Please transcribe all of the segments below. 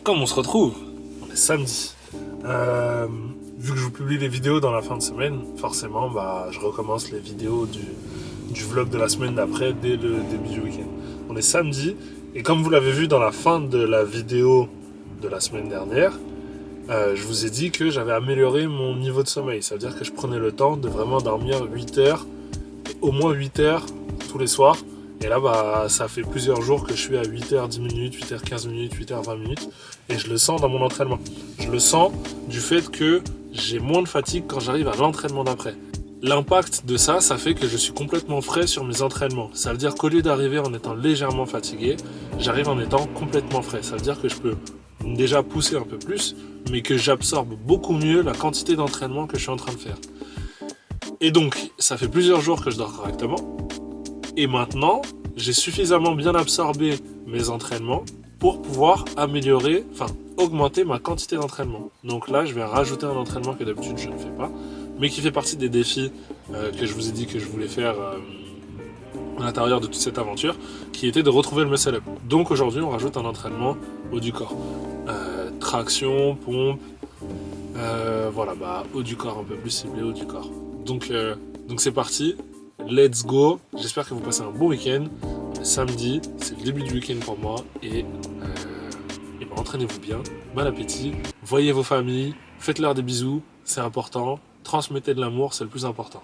Comme on se retrouve, on est samedi. Vu que je vous publie les vidéos dans la fin de semaine, forcément, je recommence les vidéos du vlog de la semaine d'après dès le début du week-end. On est samedi, et comme vous l'avez vu dans la fin de la vidéo de la semaine dernière, je vous ai dit que j'avais amélioré mon niveau de sommeil. Ça veut dire que je prenais le temps de vraiment dormir 8 heures, au moins 8 heures tous les soirs. Et là, ça fait plusieurs jours que je suis à 8h10 minutes, 8h15 minutes, 8h20 minutes. Et je le sens dans mon entraînement. Je le sens du fait que j'ai moins de fatigue quand j'arrive à l'entraînement d'après. L'impact de ça fait que je suis complètement frais sur mes entraînements. Ça veut dire qu'au lieu d'arriver en étant légèrement fatigué, j'arrive en étant complètement frais. Ça veut dire que je peux déjà pousser un peu plus, mais que j'absorbe beaucoup mieux la quantité d'entraînement que je suis en train de faire. Et donc, ça fait plusieurs jours que je dors correctement. Et maintenant, j'ai suffisamment bien absorbé mes entraînements pour pouvoir augmenter ma quantité d'entraînement. Donc là, je vais rajouter un entraînement que d'habitude je ne fais pas, mais qui fait partie des défis que je vous ai dit que je voulais faire à l'intérieur de toute cette aventure, qui était de retrouver le muscle up. Donc aujourd'hui, on rajoute un entraînement haut du corps. Traction, pompe, haut du corps, un peu plus ciblé haut du corps. Donc c'est parti. Let's go, j'espère que vous passez un bon week-end. Samedi, c'est le début du week-end pour moi et entraînez-vous bien, bon appétit, voyez vos familles, faites-leur des bisous, c'est important, transmettez de l'amour, c'est le plus important.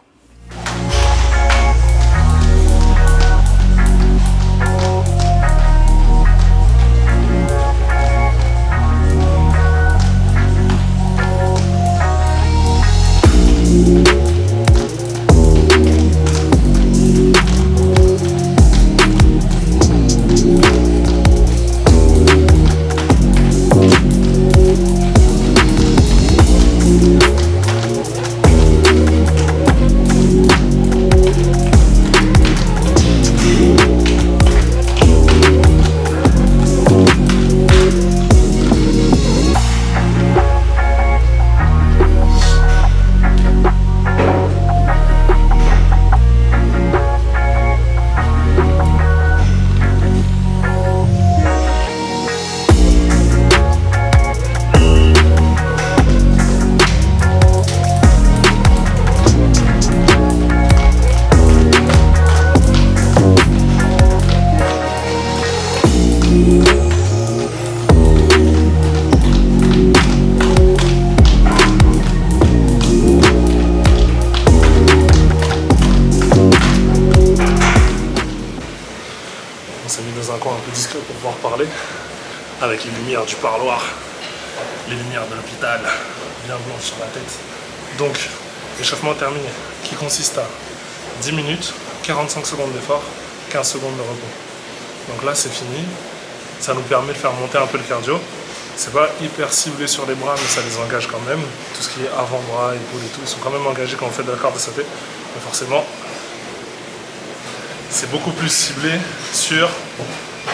On s'est mis dans un coin un peu discret pour pouvoir parler, avec les lumières du parloir, les lumières de l'hôpital, bien blanches sur la tête. Donc, l'échauffement terminé, qui consiste à 10 minutes, 45 secondes d'effort, 15 secondes de repos. Donc là, c'est fini. Ça nous permet de faire monter un peu le cardio. C'est pas hyper ciblé sur les bras, mais ça les engage quand même. Tout ce qui est avant-bras, épaules et tout, ils sont quand même engagés quand on fait de la corde à sauter. Mais forcément, c'est beaucoup plus ciblé sur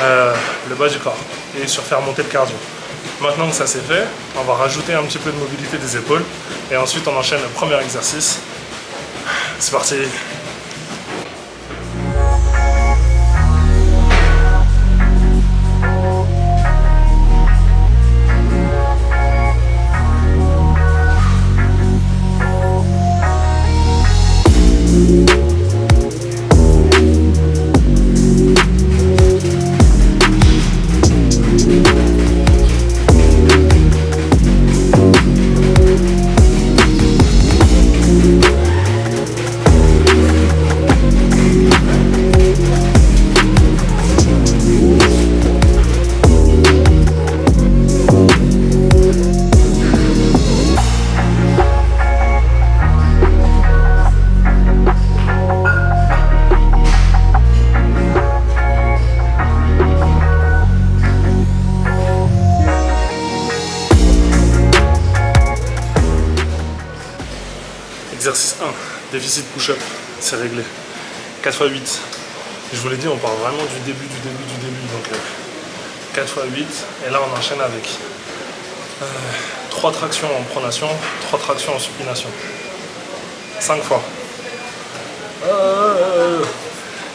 le bas du corps et sur faire monter le cardio. Maintenant que ça c'est fait, on va rajouter un petit peu de mobilité des épaules et ensuite on enchaîne le premier exercice. C'est parti! Exercice 1, déficit push-up, c'est réglé. 4 x 8. Je vous l'ai dit, on part vraiment du début. Donc 4 x 8. Et là, on enchaîne avec 3 tractions en pronation, 3 tractions en supination. 5 fois.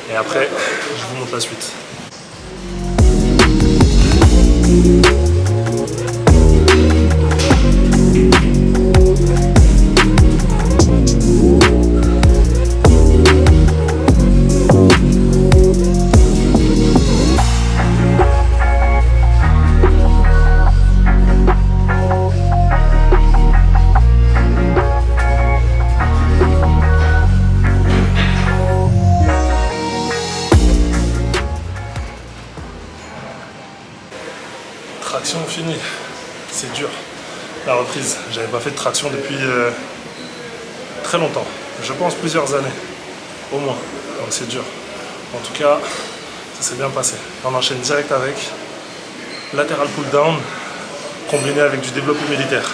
Et après, je vous montre la suite. Traction finie. C'est dur. La reprise. J'avais pas fait de traction depuis très longtemps. Je pense plusieurs années. Au moins. Donc c'est dur. En tout cas, ça s'est bien passé. On enchaîne direct avec lateral pull down combiné avec du développé militaire.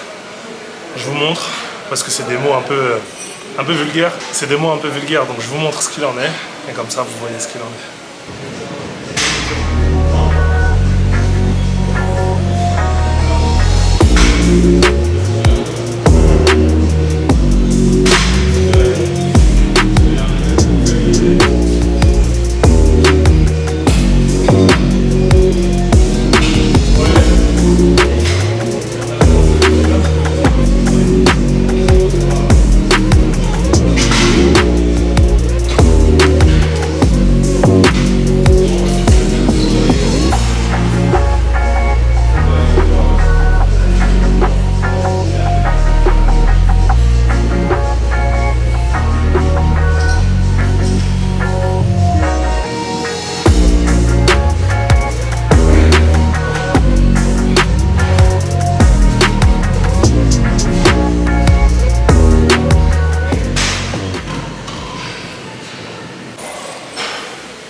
Je vous montre, parce que c'est des mots un peu vulgaires. C'est des mots un peu vulgaires, donc je vous montre ce qu'il en est. Et comme ça, vous voyez ce qu'il en est.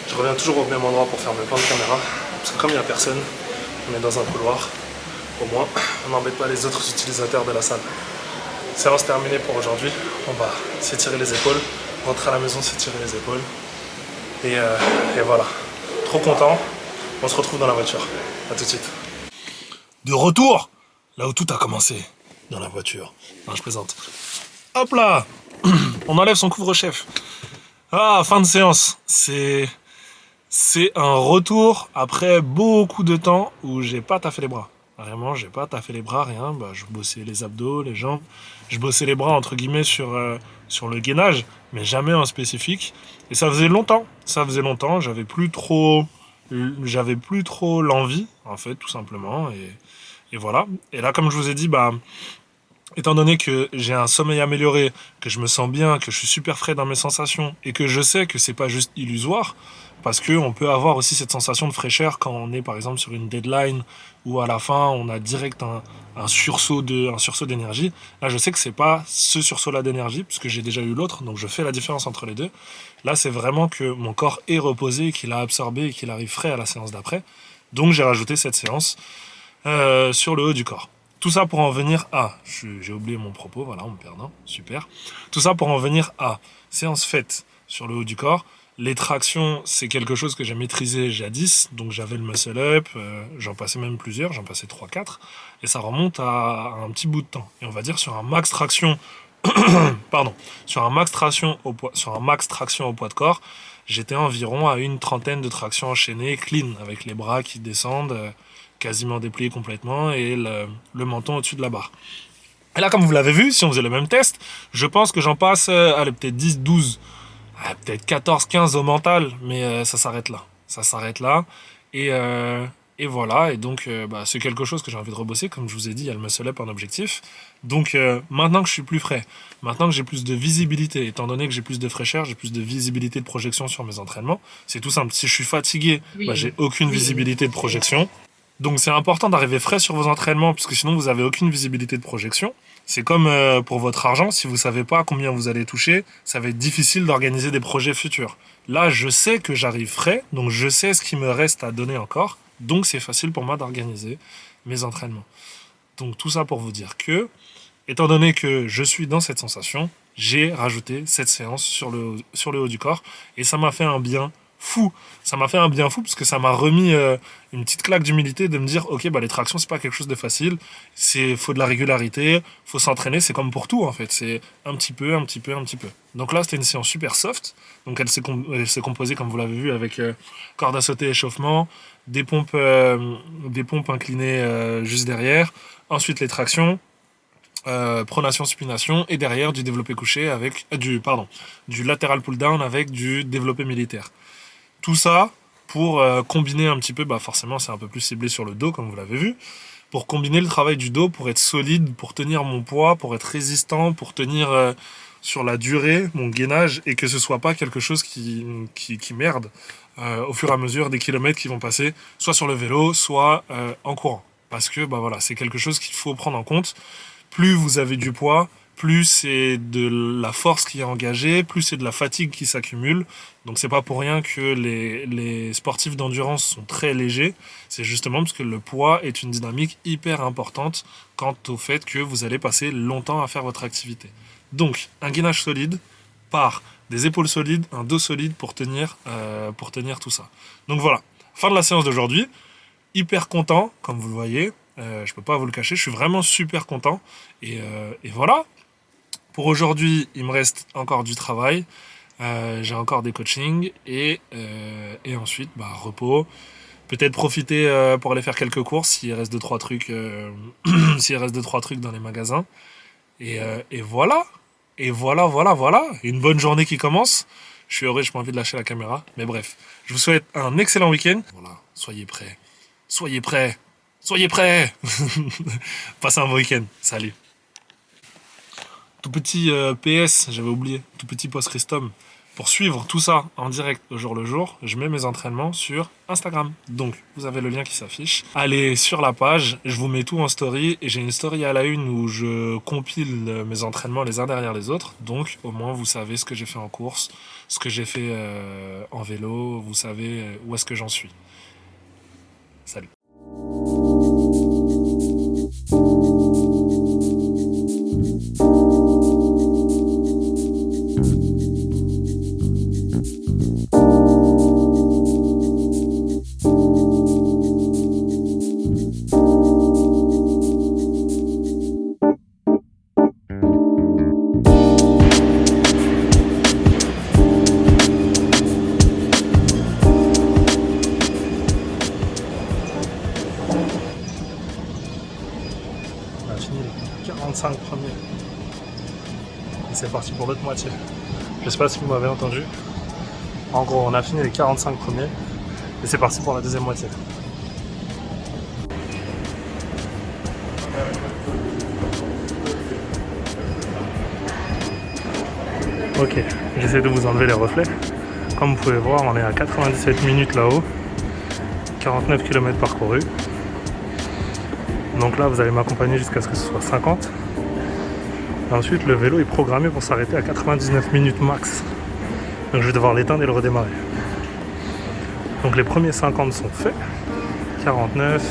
Je reviens toujours au même endroit pour faire mes plans de caméra, parce que comme il n'y a personne, on est dans un couloir, au moins on n'embête pas les autres utilisateurs de la salle. Séance terminée pour aujourd'hui, on va s'étirer les épaules, rentrer à la maison, s'étirer les épaules, et voilà. Trop content, on se retrouve dans la voiture, à tout de suite. De retour, là où tout a commencé, dans la voiture. Non, je plaisante. Hop là, on enlève son couvre-chef. Ah, fin de séance, c'est un retour après beaucoup de temps où j'ai pas taffé les bras. Vraiment, j'ai pas taffé les bras, rien. Bah, je bossais les abdos, les jambes. Je bossais les bras, entre guillemets, sur le gainage, mais jamais en spécifique. Et ça faisait longtemps. J'avais plus trop l'envie, en fait, tout simplement. Et voilà. Et là, comme je vous ai dit, bah, étant donné que j'ai un sommeil amélioré, que je me sens bien, que je suis super frais dans mes sensations, et que je sais que c'est pas juste illusoire, parce qu'on peut avoir aussi cette sensation de fraîcheur quand on est par exemple sur une deadline où à la fin on a direct un sursaut d'énergie. Là je sais que c'est pas ce sursaut-là d'énergie puisque j'ai déjà eu l'autre, donc je fais la différence entre les deux. Là c'est vraiment que mon corps est reposé, qu'il a absorbé et qu'il arrive frais à la séance d'après. Donc j'ai rajouté cette séance sur le haut du corps. Tout ça pour en venir à... J'ai oublié mon propos, voilà, en me perdant, super. Tout ça pour en venir à séance faite sur le haut du corps. Les tractions, c'est quelque chose que j'ai maîtrisé jadis, donc j'avais le muscle up, j'en passais même plusieurs, j'en passais 3-4, et ça remonte à un petit bout de temps. Et on va dire sur un max traction, sur un max traction au poids de corps, j'étais environ à une trentaine de tractions enchaînées clean, avec les bras qui descendent quasiment dépliés complètement et le menton au-dessus de la barre. Et là, comme vous l'avez vu, si on faisait le même test, je pense que j'en passe, peut-être 10, 12, peut-être 14, 15 au mental, mais ça s'arrête là. Ça s'arrête là. Et voilà. Et donc, c'est quelque chose que j'ai envie de rebosser. Comme je vous ai dit, il y a le muscle up en objectif. Donc, maintenant que je suis plus frais, maintenant que j'ai plus de visibilité, étant donné que j'ai plus de fraîcheur, j'ai plus de visibilité de projection sur mes entraînements, c'est tout simple. Si je suis fatigué, j'ai aucune visibilité de projection. Donc c'est important d'arriver frais sur vos entraînements, puisque sinon vous n'avez aucune visibilité de projection. C'est comme pour votre argent, si vous ne savez pas combien vous allez toucher, ça va être difficile d'organiser des projets futurs. Là, je sais que j'arrive frais, donc je sais ce qu'il me reste à donner encore, donc c'est facile pour moi d'organiser mes entraînements. Donc tout ça pour vous dire que, étant donné que je suis dans cette sensation, j'ai rajouté cette séance sur le haut du corps, et ça m'a fait un bien fou. Ça m'a fait un bien fou parce que ça m'a remis une petite claque d'humilité de me dire ok, les tractions c'est pas quelque chose de facile, faut de la régularité, faut s'entraîner, c'est comme pour tout en fait, c'est un petit peu. Donc là c'était une séance super soft, donc elle s'est composée comme vous l'avez vu avec corde à sauter, échauffement, des pompes inclinées juste derrière, ensuite les tractions, pronation, supination, et derrière du développé couché avec du lateral pull down avec du développé militaire. Tout ça pour combiner un petit peu, forcément c'est un peu plus ciblé sur le dos comme vous l'avez vu, pour combiner le travail du dos, pour être solide, pour tenir mon poids, pour être résistant, pour tenir sur la durée mon gainage et que ce soit pas quelque chose qui merde au fur et à mesure des kilomètres qui vont passer soit sur le vélo, soit en courant. parce que bah voilà, c'est quelque chose qu'il faut prendre en compte. Plus vous avez du poids, plus c'est de la force qui est engagée, plus c'est de la fatigue qui s'accumule. Donc c'est pas pour rien que les sportifs d'endurance sont très légers. C'est justement parce que le poids est une dynamique hyper importante quant au fait que vous allez passer longtemps à faire votre activité. Donc un gainage solide par des épaules solides, un dos solide pour tenir tout ça. Donc voilà, fin de la séance d'aujourd'hui. Hyper content, comme vous le voyez. Je peux pas vous le cacher, je suis vraiment super content. Et voilà. Pour aujourd'hui, il me reste encore du travail. J'ai encore des coachings. Et ensuite, bah, repos. Peut-être profiter pour aller faire quelques courses s'il reste 2-3 trucs, s'il reste 2-3 trucs dans les magasins. Et voilà. Et voilà. Une bonne journée qui commence. Je suis heureux, j'ai pas envie de lâcher la caméra. Mais bref, je vous souhaite un excellent week-end. Voilà, soyez prêts. Soyez prêts. Passez un bon week-end. Salut. Tout petit PS, j'avais oublié. Tout petit post-Christum. Pour suivre tout ça en direct au jour le jour, je mets mes entraînements sur Instagram. Donc, vous avez le lien qui s'affiche. Allez sur la page, je vous mets tout en story. Et j'ai une story à la une où je compile mes entraînements les uns derrière les autres. Donc, au moins, vous savez ce que j'ai fait en course, ce que j'ai fait en vélo. Vous savez où est-ce que j'en suis. Salut. On a fini les 45 premiers. Et c'est parti pour l'autre moitié. Je sais pas si vous m'avez entendu. En gros, on a fini les 45 premiers. Et c'est parti pour la deuxième moitié. Ok, j'essaie de vous enlever les reflets. Comme vous pouvez voir, on est à 97 minutes là-haut. 49 km parcourus. Donc là, vous allez m'accompagner jusqu'à ce que ce soit 50. Et ensuite, le vélo est programmé pour s'arrêter à 99 minutes max. Donc je vais devoir l'éteindre et le redémarrer. Donc les premiers 50 sont faits. 49,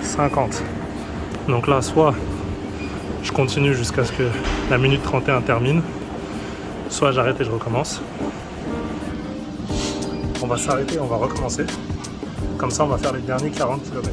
50. Donc là, soit je continue jusqu'à ce que la minute 31 termine, soit j'arrête et je recommence. On va s'arrêter, on va recommencer. Comme ça, on va faire les derniers 40 km.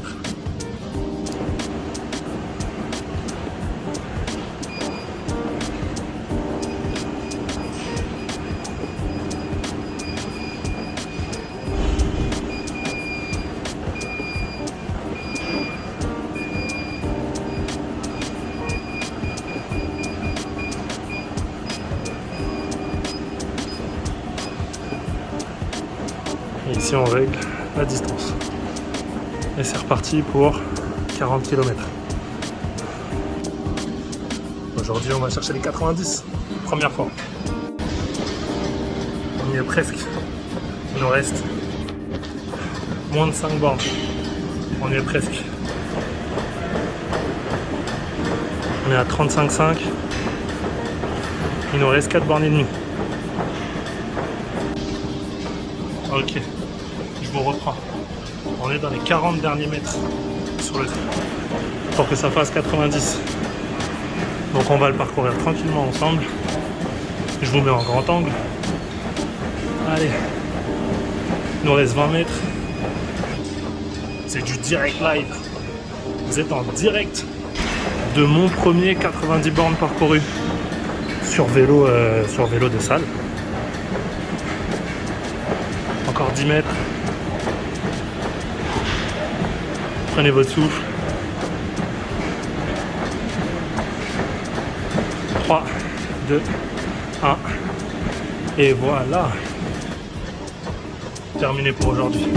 Et ici on règle la distance. Et c'est reparti pour 40 km. Aujourd'hui on va chercher les 90. Première fois. On y est presque. Il nous reste moins de 5 bornes. On y est presque. On est à 35,5. Il nous reste 4 bornes et demie. Ok, je vous reprends. On est dans les 40 derniers mètres sur le pour que ça fasse 90. Donc on va le parcourir tranquillement ensemble. Je vous mets en grand angle. Allez, il nous reste 20 mètres. C'est du direct live. Vous êtes en direct de mon premier 90 bornes parcourues sur vélo de salle. Encore 10 mètres. Prenez votre souffle. 3, 2, 1. Et voilà. Terminé pour aujourd'hui.